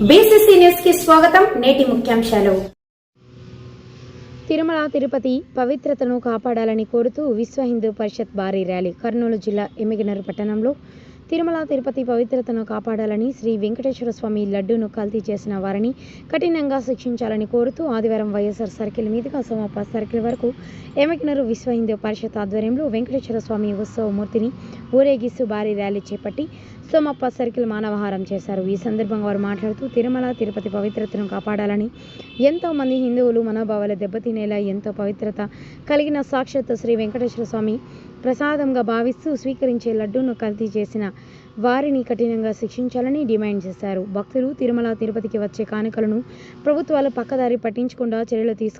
BCC news కి స్వాగతం. నేటి ముఖ్యాంశాలు. తిరుమల తిరుపతి పవిత్రతను కాపాడాలని కోరుతూ విశ్వ హిందూ పరిషత్ భారీ ర్యాలీ. కర్నూలు జిల్లా ఎమ్మిగనూరు పట్టణంలో తిరుమల తిరుపతి పవిత్రతను కాపాడాలని, శ్రీ వెంకటేశ్వర స్వామి లడ్డూను కల్తీ చేసిన వారిని కఠినంగా శిక్షించాలని కోరుతూ ఆదివారం వైఎస్ఆర్ సర్కిల్ మీదుగా సోమప్ప సర్కిల్ వరకు ఎమ్మిగనూరు విశ్వ హిందూ పరిషత్ ఆధ్వర్యంలో వెంకటేశ్వర స్వామి ఉత్సవమూర్తిని ఊరేగిస్తూ భారీ ర్యాలీ చేపట్టి సోమప్ప సర్కిల్ మానవహారం చేశారు. ఈ సందర్భంగా వారు మాట్లాడుతూ తిరుమల తిరుపతి పవిత్రతను కాపాడాలని, ఎంతో మంది హిందువులు మనోభావాలు దెబ్బతినేలా ఎంతో పవిత్రత కలిగిన సాక్షాత్ శ్రీ వెంకటేశ్వర స్వామి ప్రసాదంగా భావిస్తూ స్వీకరించే లడ్డూను కల్తీ చేసిన వారిని కఠినంగా శిక్షించాలని డిమాండ్ చేశారు. భక్తులు తిరుమల తిరుపతికి వచ్చే కానుకలను ప్రభుత్వాలు పక్కదారి పట్టించకుండా చర్యలు తీసుకోవాలని